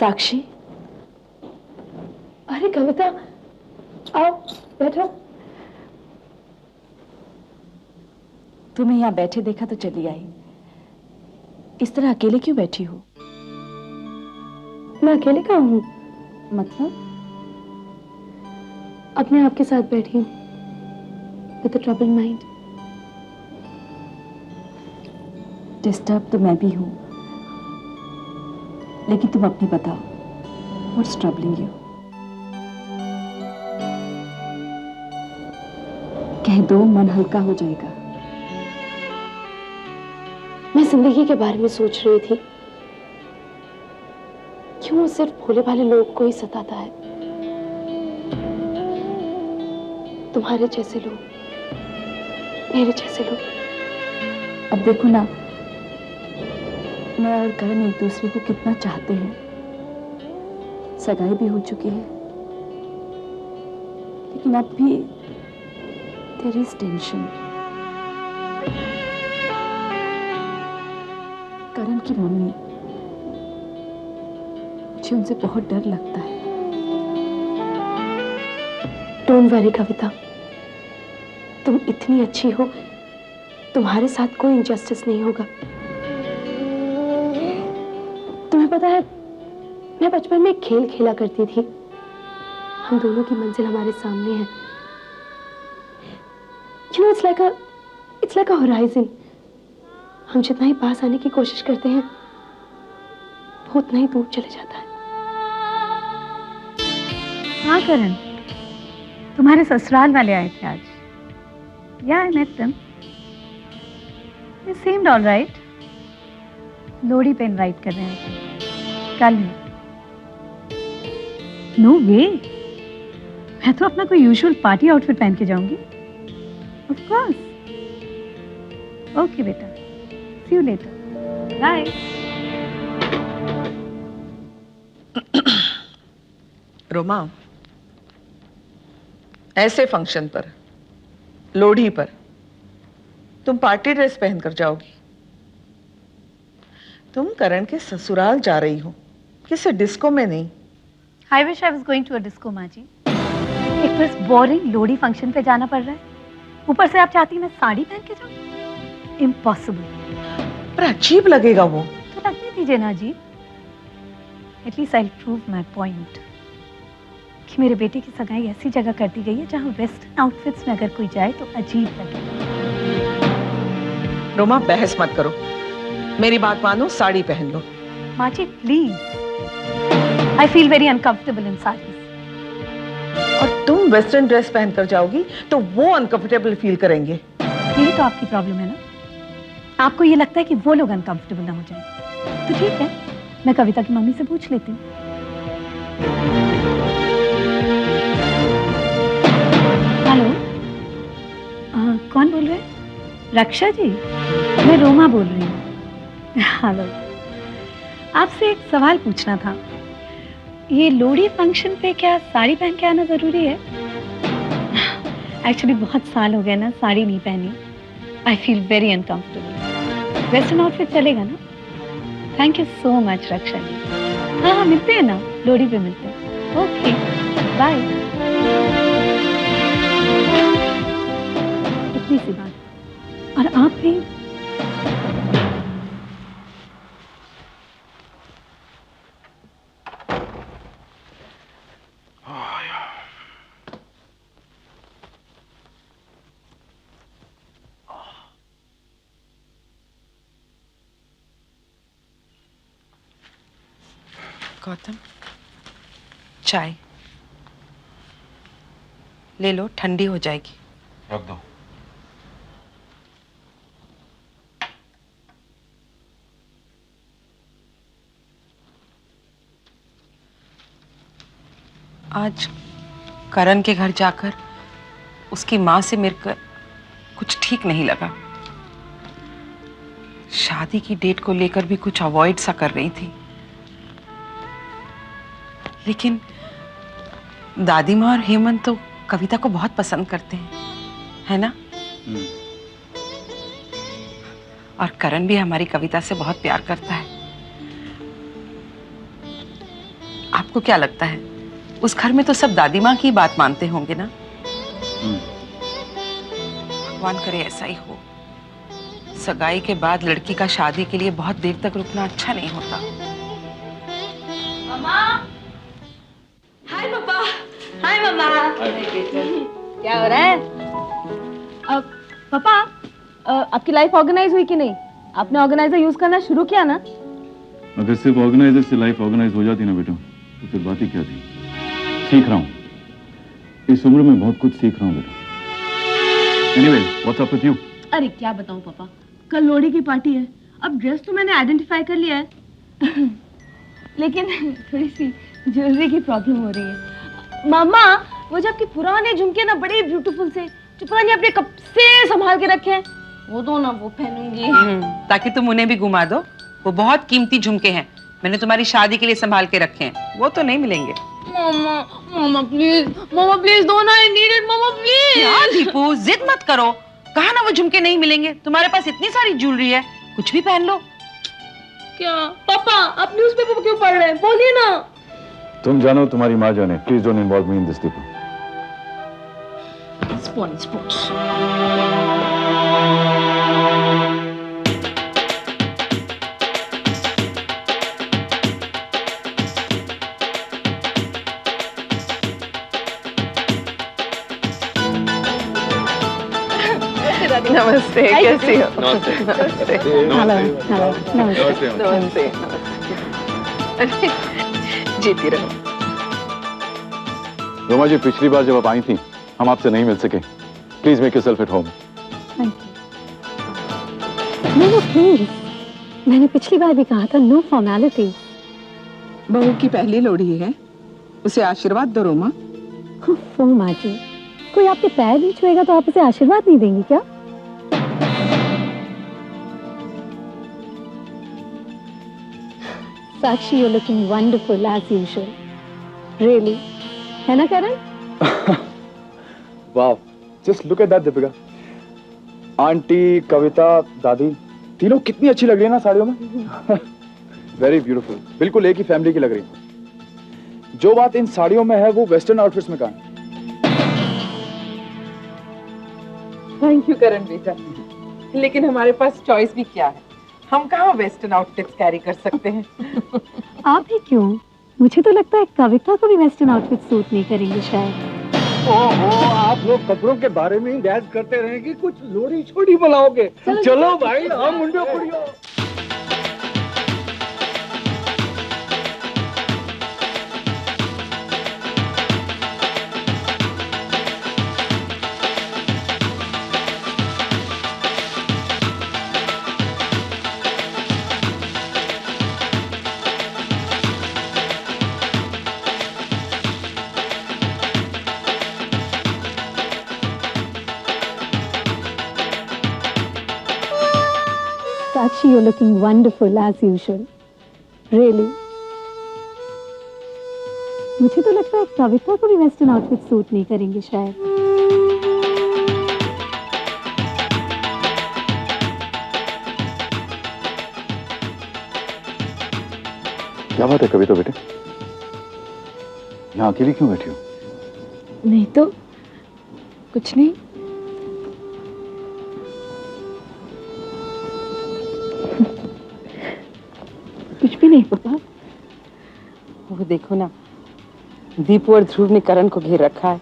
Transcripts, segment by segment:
साक्षी, अरे कविता, आओ बैठो। तुम्हें यहाँ बैठे देखा तो चली आई। इस तरह अकेले क्यों बैठी हो? मैं अकेले कहाँ हूँ? मतलब? अपने आप के साथ बैठी हूँ, with a troubled mind. Disturb तो मैं भी हूँ, लेकिन तुम अपनी बताओ, व्हाट्स ट्रबलिंग यू? कह दो, मन हल्का हो जाएगा। मैं जिंदगी के बारे में सोच रही थी, क्यों सिर्फ भोले भाले लोग को ही सताता है। तुम्हारे जैसे लोग, मेरे जैसे लोग। अब देखो ना, मैं और करण एक दूसरे को कितना चाहते हैं। सगाई भी हो चुकी है, लेकिन अब भी देयर इज टेंशन। करण की मम्मी, मुझे उनसे बहुत डर लगता है। डोंट वरी कविता, तुम इतनी अच्छी हो, तुम्हारे साथ कोई इनजस्टिस नहीं होगा। तुम्हें पता है, मैं बचपन में एक खेल खेला करती थी। हम दोनों की मंजिल हमारे सामने है। You know, it's like a horizon. हम जितना ही पास आने की कोशिश करते हैं, वो उतना ही दूर चले जाता है। हाँ करण, तुम्हारे ससुराल वाले आए थे आज। Yeah, I met them. They seemed all right. Lohri पे इनवाइट कर रहे हैं कल है। नो वे, मैं तो अपना कोई यूजुअल पार्टी आउटफिट पहन के जाऊंगी। Of course. ओके बेटा, सी यू लेटर, बाय। रोमा, ऐसे फंक्शन पर, लोहड़ी पर तुम पार्टी ड्रेस पहनकर जाओगी? तुम करण के ससुराल जा रही हो, किसी डिस्को में नहीं। I wish I was going to a disco माँ जी। एक तो इस बोरिंग लोहड़ी फंक्शन पे जाना पड़ रहा है, ऊपर से आप चाहती मैं साड़ी पहन के जाऊं? इम्पॉसिबल। पर अजीब लगेगा वो। तो लगने दीजिए ना जी। At least I prove my point कि मेरे बेटे की सगाई ऐसी जगह कर दी गई है जहां वेस्टर्न आउटफिट्स में अगर कोई जाए तो अजीब लगे। रोमा, बहस मत करो, मेरी बात मानो, साड़ी पहन लो। माँ जी please, I feel very uncomfortable in saris. और तुम वेस्टर्न ड्रेस पहनकर जाओगी तो वो अनकंफर्टेबल फील करेंगे। यही तो आपकी प्रॉब्लम है ना, आपको ये लगता है कि वो लोग अनकंफर्टेबल ना हो जाए। तो ठीक है, मैं कविता की मम्मी से पूछ लेती हूँ। हेलो, कौन बोल रहे हैं? रक्षा जी, मैं रोमा बोल रही हूँ। हेलो, आपसे एक सवाल पूछना था। ये लोहड़ी फंक्शन पे क्या साड़ी पहन के आना जरूरी है? एक्चुअली बहुत साल हो गए ना साड़ी नहीं पहनी। I feel very uncomfortable. Western outfit चलेगा ना? Thank you so much Raksha ji. हाँ हाँ, मिलते हैं ना, लोहड़ी पे मिलते हैं। Okay, bye. इतनी सी बात। और आप भी गौतम, चाय ले लो, ठंडी हो जाएगी। रख दो। आज करण के घर जाकर उसकी माँ से मिलकर कुछ ठीक नहीं लगा। शादी की डेट को लेकर भी कुछ अवॉइड सा कर रही थी, लेकिन दादी माँ और हेमंत तो कविता को बहुत पसंद करते हैं, है ना? और करण भी हमारी कविता से बहुत प्यार करता है। आपको क्या लगता है उस घर में तो सब दादी माँ की बात मानते होंगे ना? भगवान करे ऐसा ही हो। सगाई के बाद लड़की का शादी के लिए बहुत देर तक रुकना अच्छा नहीं होता। मम्मा, हाय पापा, हाय मम्मा। क्या हो रहा है? पापा, आपकी लाइफ ऑर्गेनाइज हुई कि नहीं? आपने ऑर्गेनाइजर यूज करना शुरू किया ना? अगर सिर्फ ऑर्गेनाइजर से लाइफ ऑर्गेनाइज हो जाती ना बेटा तो फिर बात ही क्या थी। सीख रहा हूँ, इस उम्र में बहुत कुछ सीख रहा हूँ बेटा। Anyway, what's up with you? अरे क्या बताऊं पापा, कल लोहड़ी की पार्टी है। अब ड्रेस तो मैंने आइडेंटिफाई कर लिया है लेकिन थोड़ी सी ज्वेलरी की प्रॉब्लम हो रही है। मामा, वो जो आपके पुराने झुमके ना बड़े ब्यूटीफुल से, जो पता नहीं आपने कब से संभाल के रखे हैं, वो तो ना वो पहनूंगी। ताकि तुम उन्हें भी घुमा दो। वो बहुत कीमती झुमके हैं, मैंने तुम्हारी शादी के लिए संभाल के रखे हैं, वो तो नहीं मिलेंगे। मामा, मामा प्लीज दो ना, I need it mama please. क्या दीपू, जिद मत करो। कहा ना वो झुमके नहीं मिलेंगे। तुम्हारे पास इतनी सारी ज्वेलरी है, कुछ भी पहन लो। क्या पापा, आप न्यूज़पेपर क्यों पढ़ रहे हैं? बोलिए ना। तुम जानो, तुम्हारी माँ जाने। Please don't involve me in this Deepu. Sponge नमस्ते, कैसी हो? नमस्ते। नमस्ते। अरे, जीती रहो। रोमा जी, पिछली बार जब आप आई थी हम आपसे नहीं मिल सके। Please make yourself at home. No please, मैंने पिछली बार भी कहा था, नो फॉर्मेलिटी। बहू की पहली लोड़ी है, उसे आशीर्वाद दो रोमा। माँ जी, कोई आपके पैर नहीं छुएगा तो आप उसे आशीर्वाद नहीं देंगी क्या? Sakshi, you're looking wonderful as usual. Really? है ना करण? वाह, just look at that Deepika. Aunty, Kavita, दादी, तीनों कितनी अच्छी लग रही है ना साड़ियों में। वेरी ब्यूटीफुल, बिल्कुल एक ही फैमिली की लग रही है। जो बात इन साड़ियों में है वो वेस्टर्न आउटफिट्स में कहाँ है? थैंक यू करण बेटा, लेकिन हमारे पास चॉइस भी क्या है? हम कहाँ वेस्टर्न आउटफिट्स कैरी कर सकते हैं। आप ही क्यों? मुझे तो लगता है कविता को भी वेस्टर्न आउटफिट सूट नहीं करेंगे शायद। ओहो, आप लोग कपड़ों के बारे में ही बहस करते रहेंगे, कुछ लोड़ी छोड़ी बनाओगे। चलो भाई, हम मुंडो कुड़ियो। Sakshi, you're looking wonderful as usual. Really? मुझे तो लगता है कविता को भी वेस्टर्न आउटफिट सूट नहीं करेंगे शायद। क्या बात है कविता बेटे, यहाँ अकेली क्यों बैठी हो? नहीं तो कुछ नहीं। कुछ भी नहीं पापा। वो देखो ना, दीपू और ध्रुव ने करण को घेर रखा है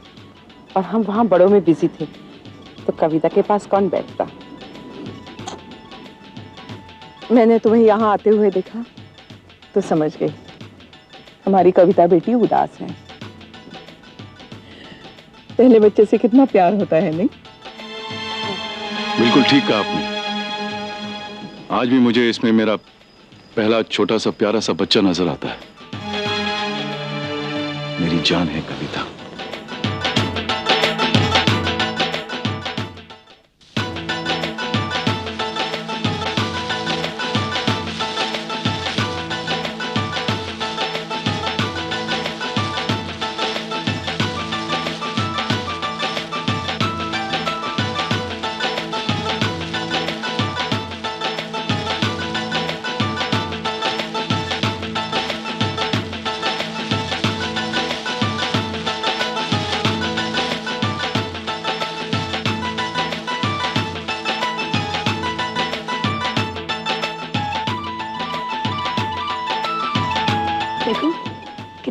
और हम वहां बड़ों में बिजी थे, तो कविता के पास कौन बैठता। मैंने तुम्हें यहाँ आते हुए देखा तो समझ गई, हमारी कविता बेटी उदास है। पहले बच्चे से कितना प्यार होता है, नहीं? बिल्कुल ठीक कहा आपने। आज भी मुझे इसमें मेरा पहला छोटा सा प्यारा सा बच्चा नजर आता है। मेरी जान है कविता।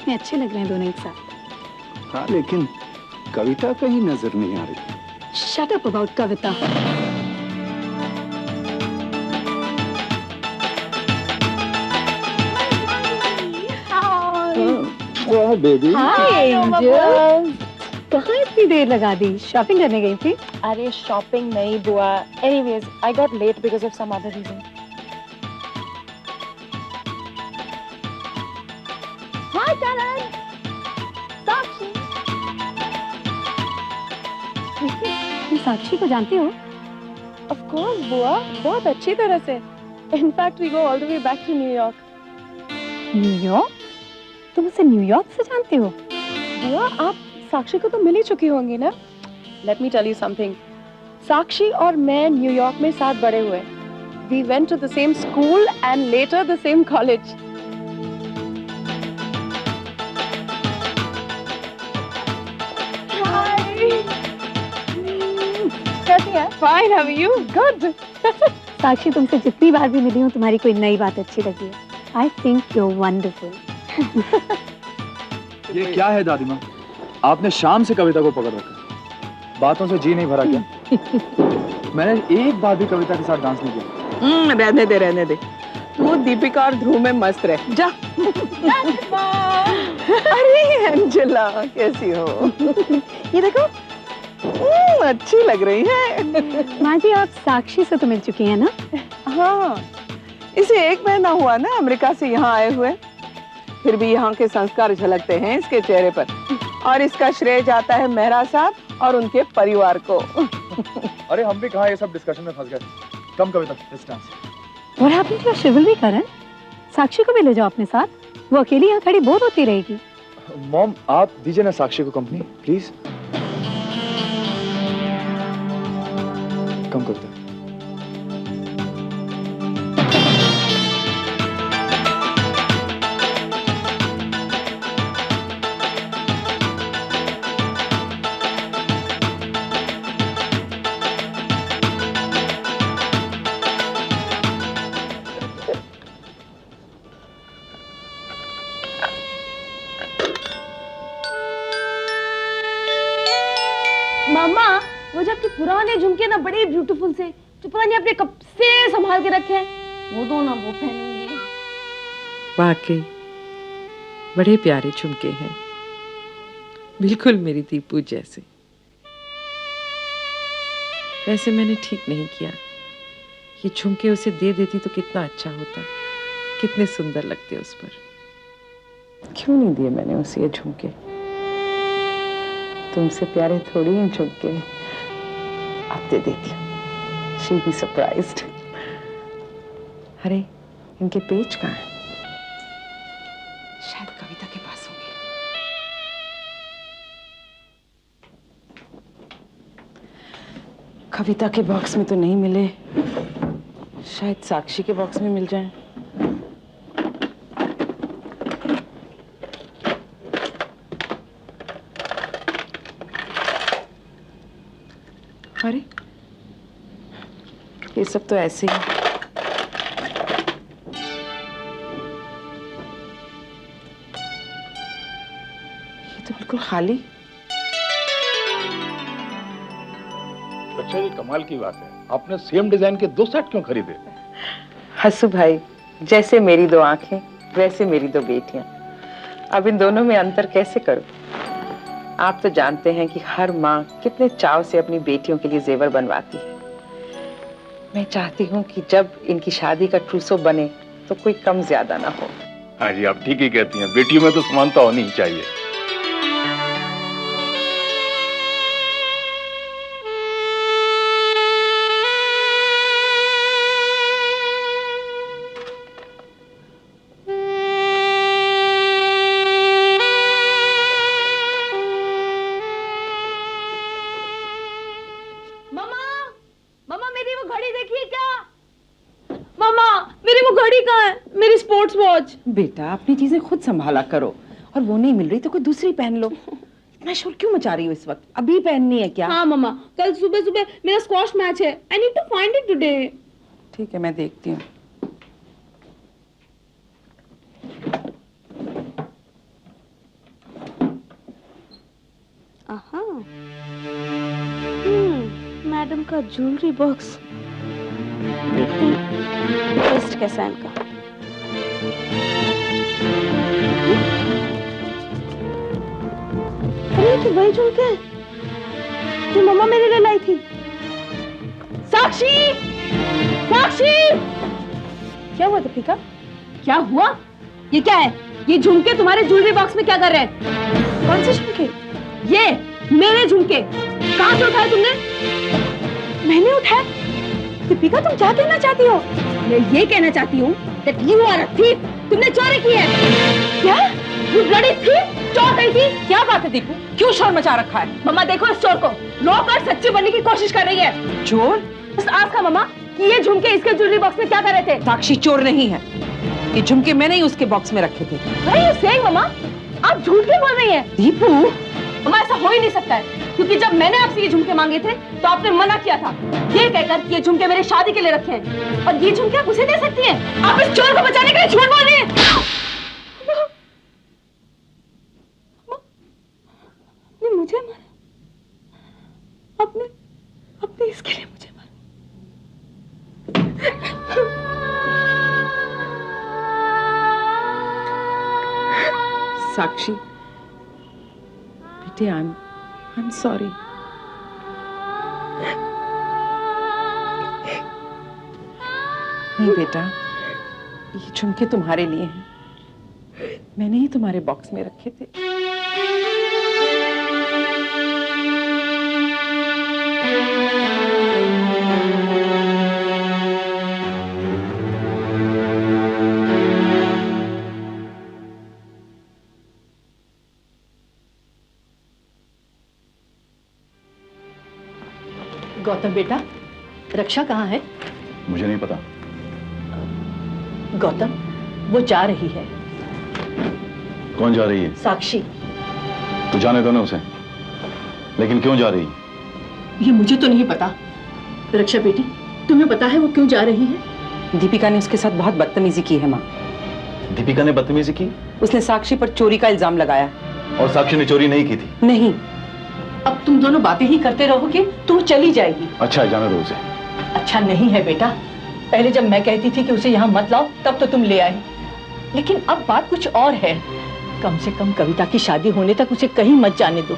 कितने अच्छे लग रहे हैं दोनों एक साथ। हाँ, लेकिन कविता कहीं नजर नहीं आ रही। शट अप अबाउट कविता। वाह बेबी। हाय एंजल, कहाँ इतनी देर लगा दी? शॉपिंग करने गई थी? अरे शॉपिंग नहीं बुआ, anyways I got late because of some other reason. Hi Karan, Sakshi. तुम साक्षी को जानती हो? ऑफ कोर्स बुआ, बहुत अच्छी तरह से। In fact we go all the way back to New York. New York? तुम उसे न्यूयॉर्क से जानती हो? बुआ आप साक्षी को तो मिल ही चुकी होंगी ना। Let me tell you something, Sakshi और मैं न्यूयॉर्क में साथ बड़े हुए। We went to the same school and later the same college. कैसी है? Fine, how are you? Good. Sakshi, तुमसे जितनी बार भी मिली हूँ तुम्हारी कोई नई बात अच्छी लगी है। I think you are wonderful. ये क्या है दादी माँ? आपने शाम से कविता को पकड़ रखा। बातों से जी नहीं भरा क्या? मैंने एक बार भी कविता के साथ डांस नहीं किया। रहने दे रहने दे, तू दीपिका और ध्रुव में मस्त रह जा। अरे अंजला कैसी हो? ये देखो, अच्छी लग रही है। माँ जी, आप साक्षी से तो मिल चुकी हैं ना? हाँ, इसे एक महीना हुआ ना अमेरिका से यहाँ आए हुए, फिर भी यहाँ के संस्कार झलकते हैं इसके चेहरे पर, और इसका श्रेय जाता है मेहरा साहब और उनके परिवार को। अरे हम भी कहाँ ये सब डिस्कशन में फंस गए। कम कविता, लेट्स डांस। और आपने क्या शिवल भी करण? साक्षी को भी ले जाओ अपने साथ, वो अकेली यहाँ खड़ी बोर होती रहेगी। मॉम, आप दीजिए ना साक्षी को कंपनी प्लीज। कम कविता। मामा, वो जो आपके पुराने झुमके ना बड़े ब्यूटीफुल से, जो पता नहीं आपने कब से संभाल के रखे हैं, वो दो ना, वो पहनूंगी। वाकई बड़े प्यारे झुमके हैं, बिल्कुल मेरी दीपू जैसे। वैसे मैंने ठीक नहीं किया, ये झुमके उसे दे देती तो कितना अच्छा होता, कितने सुंदर लगते उस पर। क्यों नहीं दिए मैंने उसे ये झुमके? तुमसे प्यारे थोड़ी हैं झुमके। अब दे देती हूँ, she'll be surprised। अरे इनके पेच कहाँ हैं? शायद कविता के पास होंगे। कविता के बॉक्स में तो नहीं मिले, शायद साक्षी के बॉक्स में मिल जाएं। अरे ये सब तो ऐसे ही। ये तो बिल्कुल खाली। अच्छा, ये कमाल की बात है, आपने सेम डिजाइन के 2 सेट क्यों खरीदे? हसू भाई, जैसे मेरी 2 आंखें वैसे मेरी 2 बेटियां। अब इन दोनों में अंतर कैसे करूं? आप तो जानते हैं कि हर माँ कितने चाव से अपनी बेटियों के लिए जेवर बनवाती है। मैं चाहती हूँ कि जब इनकी शादी का ट्रूसो बने तो कोई कम ज्यादा ना हो। हाँ जी, आप ठीक ही कहती हैं, बेटियों में तो समानता होनी ही चाहिए। मामा, मेरी वो घड़ी देखिए क्या? मामा, मेरी वो घड़ी कहाँ है? मेरी स्पोर्ट्स वॉच। बेटा अपनी चीजें खुद संभाला करो, और वो नहीं मिल रही तो कोई दूसरी पहन लो। इतना शोर क्यों मचा रही हो इस वक्त? अभी पहननी है क्या? हाँ मामा, कल सुबह सुबह मेरा स्क्वॉश मैच है। I need to find it today. ठीक है, मैं देखती हूँ। का ज्वेलरी बॉक्स। टेस्ट कैसा है इनका? अरे तो वही झुमके जो मम्मा मेरे लिए लाई थी। साक्षी! साक्षी! क्या हुआ दीपिका? क्या हुआ? ये क्या है? ये झुमके तुम्हारे ज्वेलरी बॉक्स में क्या कर रहे हैं? कौन से झुमके? ये मेरे झुमके। कहाँ से उठाए तुमने? मैंने उठाया? दीपिका तुम क्या कहना चाहती हो? मैं ये कहना चाहती हूँ that you are a thief। तुमने चोरी की है। क्या? You bloody thief! चोर गई थी? क्या बात है दीपू? क्यों शोर मचा रखा है? मम्मा देखो इस चोर को, रोकर सच्ची बनने की कोशिश कर रही है। चोर? बस आज का मम्मा कि ये झुमके इसके ज्वेलरी बॉक्स में क्या कर रहे थे? साक्षी चोर नहीं है, ये झुमके मैंने ही उसके बॉक्स में रखे थे। What are you saying, मम्मा? आप झूठ क्यों बोल रही हैं? दीपू, मम्मा ऐसा हो ही नहीं सकता है, क्योंकि जब मैंने आपसे ये झुमके मांगे थे तो आपने मना किया था, ये कहकर कि ये झुमके मेरे शादी के लिए रखे हैं और ये झुमके आप उसे दे सकती हैं। आप इस चोर को बचाने के लिए झूठ बोल रही हैं। आपने मुझे मारा, आपने इसके लिए मुझे मारा। साक्षी बेटे, आई एम सॉरी। नहीं बेटा, ये झुमके तुम्हारे लिए हैं, मैंने ही तुम्हारे बॉक्स में रखे थे। गौतम बेटा, रक्षा कहाँ है? मुझे नहीं पता। गौतम, वो जा रही है। कौन जा रही है? साक्षी। तू जाने दो ना उसे, लेकिन क्यों जा रही? ये मुझे तो नहीं पता। रक्षा बेटी, तुम्हें पता है वो क्यों जा रही है? दीपिका ने उसके साथ बहुत बदतमीजी की है माँ। दीपिका ने बदतमीजी की? उसने साक्षी पर चोरी का इल्जाम लगाया। और साक्षी ने चोरी नहीं की थी? नहीं। अब तुम दोनों बातें ही करते रहोगे तो वो चली जाएगी। अच्छा है, जाने दो उसे। अच्छा नहीं है बेटा, पहले जब मैं कहती थी कि उसे यहाँ मत लाओ तब तो तुम ले आए, लेकिन अब बात कुछ और है। कम से कम कविता की शादी होने तक उसे कहीं मत जाने दो।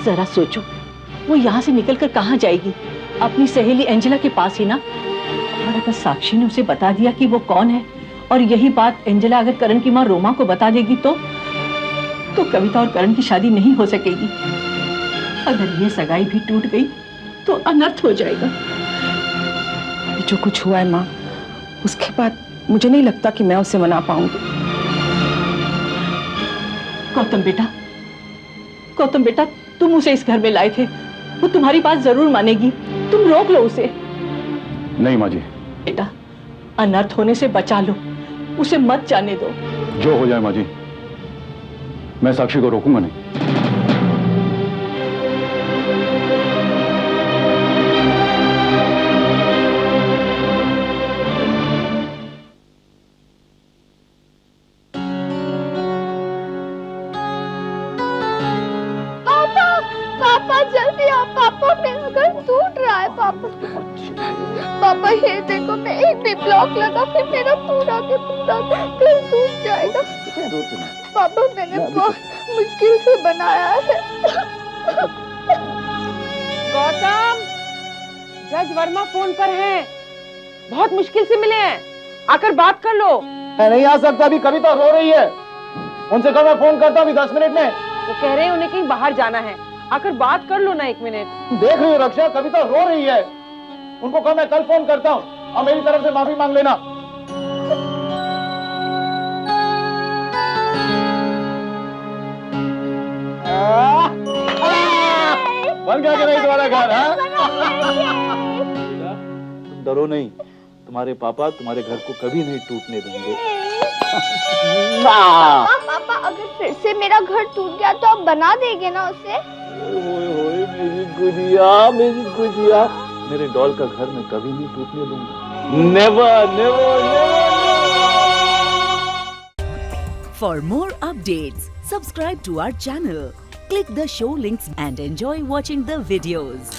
जरा सोचो, वो यहाँ से निकलकर कहाँ जाएगी? अपनी सहेली एंजेला के पास ही ना। और अगर साक्षी ने उसे बता दिया कि वो कौन है और यही बात एंजेला अगर करण की माँ रोमा को बता देगी तो कविता और करण की शादी नहीं हो सकेगी। अगर ये सगाई भी टूट गई तो अनर्थ हो जाएगा। जो कुछ हुआ है माँ, उसके बाद मुझे नहीं लगता कि मैं उसे मना पाऊंगी। गौतम बेटा, तुम उसे इस घर में लाए थे, वो तुम्हारी बात जरूर मानेगी। तुम रोक लो उसे। नहीं माँ जी। बेटा, अनर्थ होने से बचा लो, उसे मत जाने दो। जो हो जाए माँ जी, मैं साक्षी को रोकूंगा नहीं। पापा जल्दी आओ, पापा मेरा घर टूट रहा है। पापा ये देखो, मैं एक भी ब्लॉक लगा फिर मेरा पूरा के पूरा घर टूट जाएगा। पापा मैंने बहुत मुश्किल से बनाया है। गौतम, जज वर्मा फोन पर हैं, बहुत मुश्किल से मिले हैं, आकर बात कर लो। मैं नहीं आ सकता, अभी कविता रो रही है। उनसे कल मैं फोन करता हूँ 10 मिनट में। वो कह रहे हैं उन्हें कहीं बाहर जाना है, आकर बात कर लो ना 1 मिनट। देख रही हो रक्षा, कविता रो रही है। उनको कहा मैं कल फोन करता हूँ और मेरी तरफ से माफी मांग लेना। बन गया कि नहीं तुम्हारा घर? तुम डरो नहीं, तुम्हारे पापा तुम्हारे घर को कभी नहीं टूटने देंगे। पापा अगर फिर से मेरा घर टूट गया तो आप बना देंगे ना उसे? मेरी गुड़िया, मेरे डॉल का घर मैं कभी नहीं टूटने दूंगा। Never never never. For more updates, subscribe to our channel, click the show links and enjoy watching the videos.